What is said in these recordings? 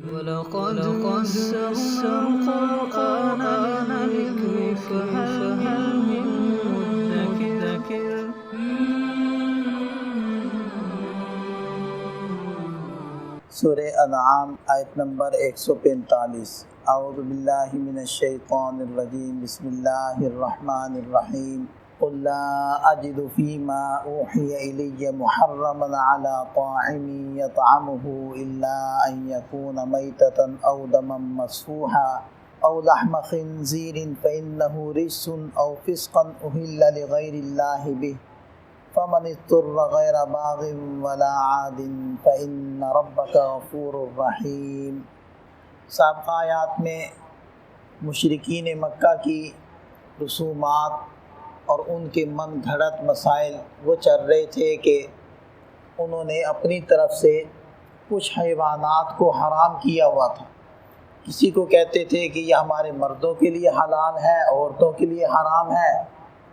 ولقد يسرنا القرآن للذكر فهل من مدكر. سورہ انعام آیت نمبر 145. اعوذ باللہ من الشیطان الرجیم. بسم اللہ الرحمن الرحیم. قل لا اجد فیما اوحی الی محرما علی طاعم یطعمہ الا ان یکون میتۃ او دما مسفوحا او لحم خنزیر فانہ رجس او فسقا اہل لغیر اللہ بہ فمن اضطر غیر باغ ولا عاد فإن ربک غفور رحیم. سابقہ آیات میں مشرکین مکہ کی رسومات اور ان کے من گھڑت مسائل وہ چل رہے تھے کہ انہوں نے اپنی طرف سے کچھ حیوانات کو حرام کیا ہوا تھا. کسی کو کہتے تھے کہ یہ ہمارے مردوں کے لیے حلال ہے، عورتوں کے لیے حرام ہے.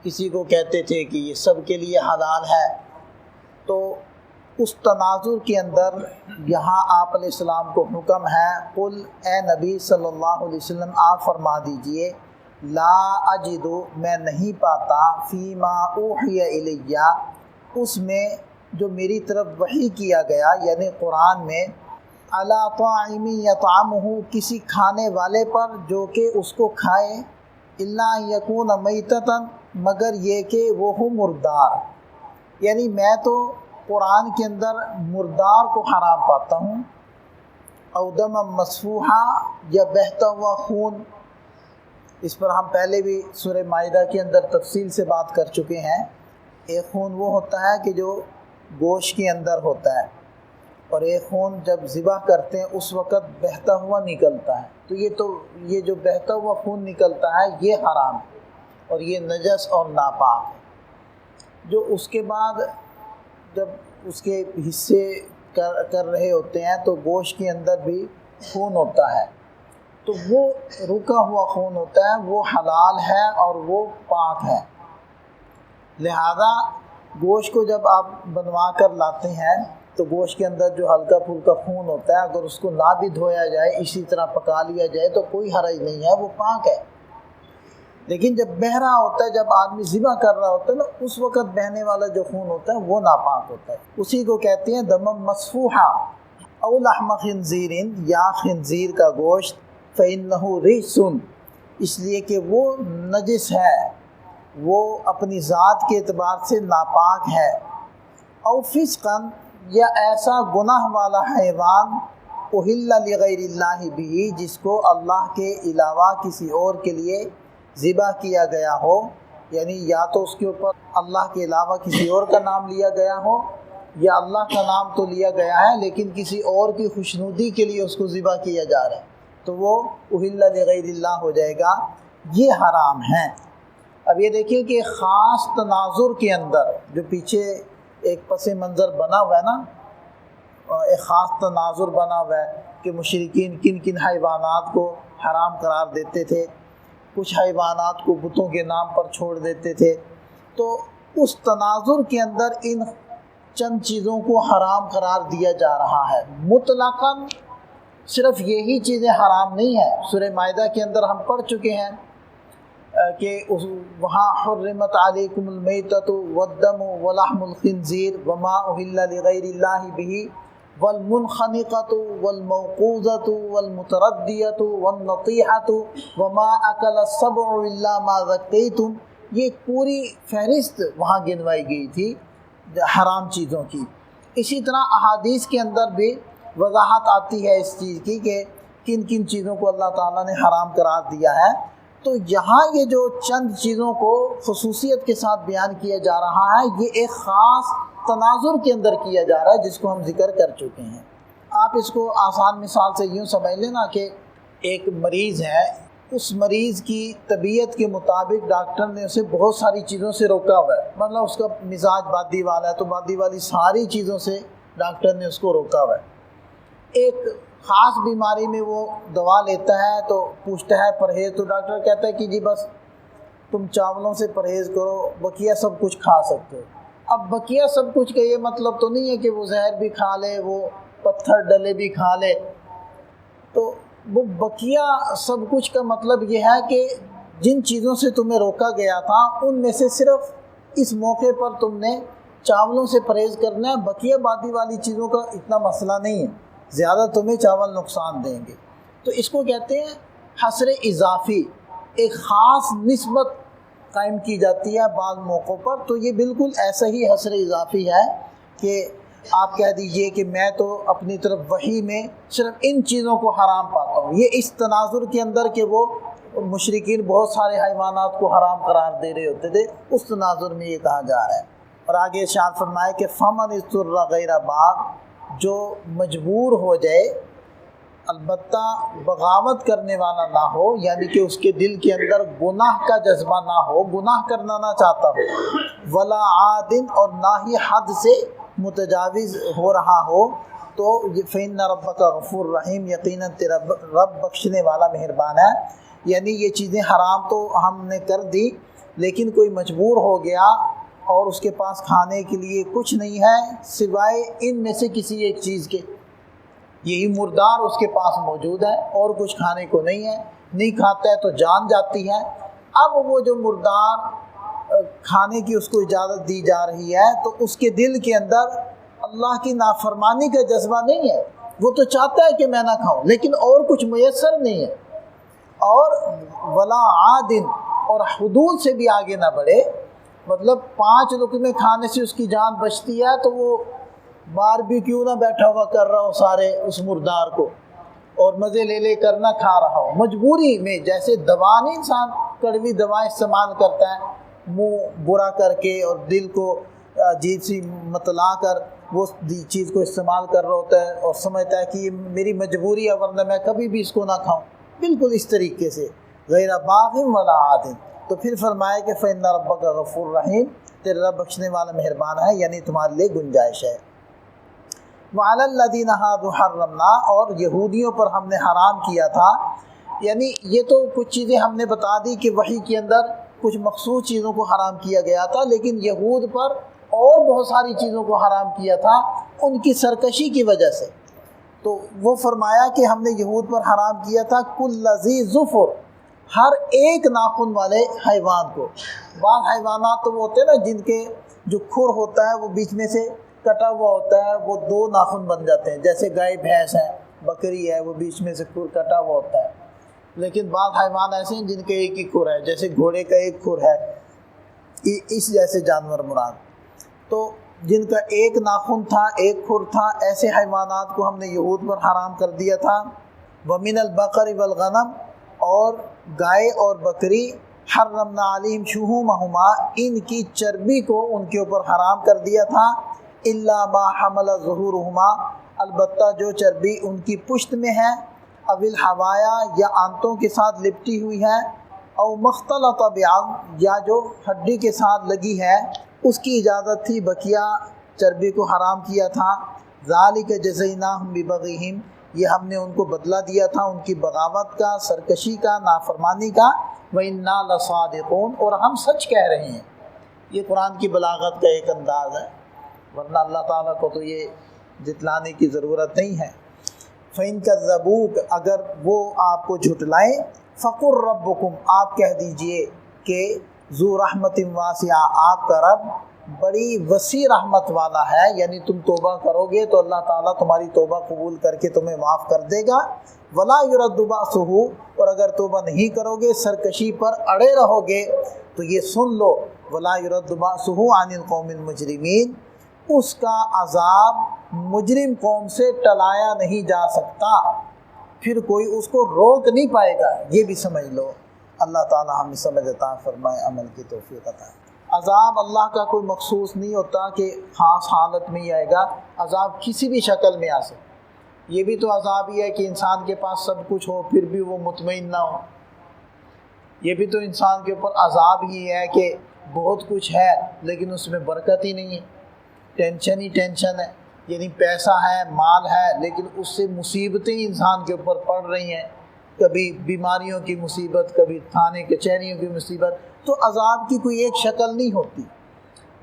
کسی کو کہتے تھے کہ یہ سب کے لیے حلال ہے. تو اس تناظر کے اندر یہاں آپ علیہ السلام کو حکم ہے، قل اے نبی صلی اللہ علیہ وسلم آپ فرما دیجئے، لا اجد میں نہیں پاتا، فیما اوحی الیہ اس میں جو میری طرف وحی کیا گیا یعنی قرآن میں، علی طاعم یطعمہ کسی کھانے والے پر جو کہ اس کو کھائے، الا ان یکون میتۃ مگر یہ کہ وہ ہو مردار. یعنی میں تو قرآن کے اندر مردار کو حرام پاتا ہوں، او دم مسفوحا یا بہتا ہوا خون. اس پر ہم پہلے بھی سورہ مائدہ کے اندر تفصیل سے بات کر چکے ہیں. ایک خون وہ ہوتا ہے کہ جو گوشت کے اندر ہوتا ہے، اور ایک خون جب ذبح کرتے ہیں اس وقت بہتا ہوا نکلتا ہے. تو یہ جو بہتا ہوا خون نکلتا ہے یہ حرام ہے اور یہ نجس اور ناپاک ہے. جو اس کے بعد جب اس کے حصے کر رہے ہوتے ہیں تو گوشت کے اندر بھی خون ہوتا ہے، تو وہ رکا ہوا خون ہوتا ہے، وہ حلال ہے اور وہ پاک ہے. لہذا گوشت کو جب آپ بنوا کر لاتے ہیں تو گوشت کے اندر جو ہلکا پھلکا خون ہوتا ہے اگر اس کو نہ بھی دھویا جائے اسی طرح پکا لیا جائے تو کوئی حرج نہیں ہے، وہ پاک ہے. لیکن جب بہہ رہا ہوتا ہے، جب آدمی ذبح کر رہا ہوتا ہے نا، اس وقت بہنے والا جو خون ہوتا ہے وہ ناپاک ہوتا ہے. اسی کو کہتے ہیں دم مسفوحا او لحم خنزیر یا خنزیر کا گوشت. فإنہ رجس اس لیے کہ وہ نجس ہے، وہ اپنی ذات کے اعتبار سے ناپاک ہے. او فسقا یا ایسا گناہ والا حیوان اہل لغیر اللہ بھی جس کو اللہ کے علاوہ کسی اور کے لیے ذبح کیا گیا ہو، یعنی یا تو اس کے اوپر اللہ کے علاوہ کسی اور کا نام لیا گیا ہو یا اللہ کا نام تو لیا گیا ہے لیکن کسی اور کی خوشنودی کے لیے اس کو ذبح کیا جا رہا ہے تو وہ اہل لغیر اللہ ہو جائے گا، یہ حرام ہے. اب یہ دیکھیے کہ خاص تناظر کے اندر جو پیچھے ایک پس منظر بنا ہوا ہے نا، ایک خاص تناظر بنا ہوا ہے کہ مشرکین کن کن حیوانات کو حرام قرار دیتے تھے، کچھ حیوانات کو بتوں کے نام پر چھوڑ دیتے تھے. تو اس تناظر کے اندر ان چند چیزوں کو حرام قرار دیا جا رہا ہے. مطلقاً صرف یہی چیزیں حرام نہیں ہیں. سورہ مائدہ کے اندر ہم پڑھ چکے ہیں کہ وہاں حرمت علیکم المیتۃ والدم ولحم الخنزیر وما اہل لغیر اللہ بہ والمنخنقۃ والموقوذۃ والمتردیۃ والنطیحۃ وما اکل السبع الا ما ذکیتم. یہ پوری فہرست وہاں گنوائی گئی تھی حرام چیزوں کی. اسی طرح احادیث کے اندر بھی وضاحت آتی ہے اس چیز کی کہ کن کن چیزوں کو اللہ تعالیٰ نے حرام قرار دیا ہے. تو یہاں یہ جو چند چیزوں کو خصوصیت کے ساتھ بیان کیا جا رہا ہے یہ ایک خاص تناظر کے اندر کیا جا رہا ہے جس کو ہم ذکر کر چکے ہیں. آپ اس کو آسان مثال سے یوں سمجھ لینا کہ ایک مریض ہے، اس مریض کی طبیعت کے مطابق ڈاکٹر نے اسے بہت ساری چیزوں سے روکا ہوا ہے. مطلب اس کا مزاج بادی والا ہے تو بادی والی ساری چیزوں سے ڈاکٹر نے اس کو روکا ہوا ہے. ایک خاص بیماری میں وہ دوا لیتا ہے تو پوچھتا ہے پرہیز، تو ڈاکٹر کہتا ہے کہ جی بس تم چاولوں سے پرہیز کرو، بقیہ سب کچھ کھا سکتے ہو. اب بقیہ سب کچھ کا یہ مطلب تو نہیں ہے کہ وہ زہر بھی کھا لے، وہ پتھر ڈلے بھی کھا لے. وہ بقیہ سب کچھ کا مطلب یہ ہے کہ جن چیزوں سے تمہیں روکا گیا تھا ان میں سے صرف اس موقع پر تم نے چاولوں سے پرہیز کرنا ہے، بقیہ باقی والی چیزوں کا اتنا مسئلہ نہیں ہے، زیادہ تمہیں چاول نقصان دیں گے۔ تو اس کو کہتے ہیں حصر اضافی، ایک خاص نسبت قائم کی جاتی ہے بعض موقعوں پر، تو یہ بالکل ایسا ہی حصر اضافی ہے کہ آپ کہہ دیجئے کہ میں تو اپنی طرف وحی میں صرف ان چیزوں کو حرام پاتا ہوں۔ یہ اس تناظر کے اندر کہ وہ مشرکین بہت سارے حیوانات کو حرام قرار دے رہے ہوتے تھے، اس تناظر میں یہ کہا جا رہا ہے۔ اور آگے ارشاد فرمایا کہ فمن اضطر غیر باغ، جو مجبور ہو جائے البتہ بغاوت کرنے والا نہ ہو، یعنی کہ اس کے دل کے اندر گناہ کا جذبہ نہ ہو، گناہ کرنا نہ چاہتا ہو، ولا عادن، اور نہ ہی حد سے متجاوز ہو رہا ہو، تو فإن ربک غفور رحیم، یقیناً تیرا رب بخشنے والا مہربان ہے۔ یعنی یہ چیزیں حرام تو ہم نے کر دی، لیکن کوئی مجبور ہو گیا اور اس کے پاس کھانے کے لیے کچھ نہیں ہے سوائے ان میں سے کسی ایک چیز کے، یہی مردار اس کے پاس موجود ہے اور کچھ کھانے کو نہیں ہے، نہیں کھاتا ہے تو جان جاتی ہے۔ اب وہ جو مردار کھانے کی اس کو اجازت دی جا رہی ہے، تو اس کے دل کے اندر اللہ کی نافرمانی کا جذبہ نہیں ہے، وہ تو چاہتا ہے کہ میں نہ کھاؤں، لیکن اور کچھ میسر نہیں ہے۔ اور ولا عادن، اور حدود سے بھی آگے نہ بڑھے، مطلب 5 لقمے کھانے سے اس کی جان بچتی ہے تو وہ باربیکیو نہ بیٹھا ہوا کر رہا ہو سارے اس مردار کو، اور مزے لے لے کر نہ کھا رہا ہو، مجبوری میں۔ جیسے دوا نہیں، انسان کڑوی دوا استعمال کرتا ہے منہ برا کر کے اور دل کو عجیب سی متلا کر وہ چیز کو استعمال کر رہا ہوتا ہے اور سمجھتا ہے کہ یہ میری مجبوری ہے ورنہ میں کبھی بھی اس کو نہ کھاؤں، بالکل اس طریقے سے غیر باغ ولا عاد۔ تو پھر فرمایا کہ فإن ربک غفور رحیم، تیرا رب بخشنے والا مہربان ہے، یعنی تمہارے لیے گنجائش ہے۔ وعلی الذین ہادوا حرمنا، اور یہودیوں پر ہم نے حرام کیا تھا، یعنی یہ تو کچھ چیزیں ہم نے بتا دی کہ وحی کے اندر کچھ مخصوص چیزوں کو حرام کیا گیا تھا، لیکن یہود پر اور بہت ساری چیزوں کو حرام کیا تھا ان کی سرکشی کی وجہ سے۔ تو وہ فرمایا کہ ہم نے یہود پر حرام کیا تھا کل ذی ظفر، ہر ایک ناخن والے حیوان کو۔ بعض حیوانات تو وہ ہوتے ہیں نا جن کے جو کھر ہوتا ہے وہ بیچ میں سے کٹا ہوا ہوتا ہے، وہ 2 ناخن بن جاتے ہیں، جیسے گائے بھینس ہے، بکری ہے، وہ بیچ میں سے کھر کٹا ہوا ہوتا ہے۔ لیکن بعض حیوان ایسے ہیں جن کے ایک ہی کھر ہے، جیسے گھوڑے کا ایک کھر ہے، اس جیسے جانور مراد۔ تو جن کا ایک ناخن تھا، ایک کھر تھا، ایسے حیوانات کو ہم نے یہود پر حرام کر دیا تھا۔ وَمِنَ الْبَقَرِ وَالْغَنَمِ، اور گائے اور بکری، حرمنا علیہم شحومہما، ان کی چربی کو ان کے اوپر حرام کر دیا تھا، الا ما حمل ظہورہما، البتہ جو چربی ان کی پشت میں ہے، او الحوایا، یا آنتوں کے ساتھ لپٹی ہوئی ہے، او مختلط بعظم، یا جو ہڈی کے ساتھ لگی ہے، اس کی اجازت تھی، بقیہ چربی کو حرام کیا تھا۔ ذالک جزیناہم ببغیہم، یہ ہم نے ان کو بدلہ دیا تھا ان کی بغاوت کا، سرکشی کا، نافرمانی کا۔ وَإِنَّا لَصَادِقُونَ، اور ہم سچ کہہ رہے ہیں۔ یہ قرآن کی بلاغت کا ایک انداز ہے، ورنہ اللہ تعالیٰ کو تو یہ جتلانے کی ضرورت نہیں ہے۔ فَإِن كَذَّبُوكَ، اگر وہ آپ کو جھٹلائیں، فَقُلْ رَبُّكُمْ، آپ کہہ دیجئے کہ ذو رحمت واسعہ، آپ کا رب بڑی وسیع رحمت والا ہے، یعنی تم توبہ کرو گے تو اللہ تعالیٰ تمہاری توبہ قبول کر کے تمہیں معاف کر دے گا۔ ولا يرد بأسه، اور اگر توبہ نہیں کرو گے، سرکشی پر اڑے رہو گے، تو یہ سن لو، ولا يرد بأسه عن القوم المجرمین، اس کا عذاب مجرم قوم سے ٹلایا نہیں جا سکتا، پھر کوئی اس کو روک نہیں پائے گا، یہ بھی سمجھ لو۔ اللہ تعالیٰ ہمیں سمجھ عطا فرمائے، عمل کی توفیق عطا۔ عذاب اللہ کا کوئی مخصوص نہیں ہوتا کہ خاص حالت میں ہی آئے گا، عذاب کسی بھی شکل میں آ سکتا۔ یہ بھی تو عذاب ہی ہے کہ انسان کے پاس سب کچھ ہو پھر بھی وہ مطمئن نہ ہو، یہ بھی تو انسان کے اوپر عذاب ہی ہے کہ بہت کچھ ہے لیکن اس میں برکت ہی نہیں ہے، ٹینشن ہی ٹینشن ہے، یعنی پیسہ ہے، مال ہے، لیکن اس سے مصیبتیں انسان کے اوپر پڑ رہی ہیں، کبھی بیماریوں کی مصیبت، کبھی تھانے کچہریوں کی مصیبت، تو عذاب کی کوئی ایک شکل نہیں ہوتی۔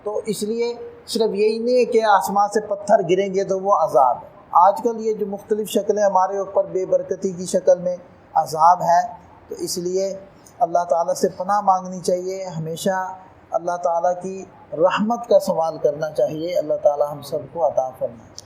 تو اس لیے صرف یہی نہیں ہے کہ آسمان سے پتھر گریں گے تو وہ عذاب ہے، آج کل یہ جو مختلف شکلیں ہمارے اوپر بے برکتی کی شکل میں عذاب ہے، تو اس لیے اللہ تعالیٰ سے پناہ مانگنی چاہیے، ہمیشہ اللہ تعالیٰ کی رحمت کا سوال کرنا چاہیے۔ اللہ تعالیٰ ہم سب کو عطا فرمائے۔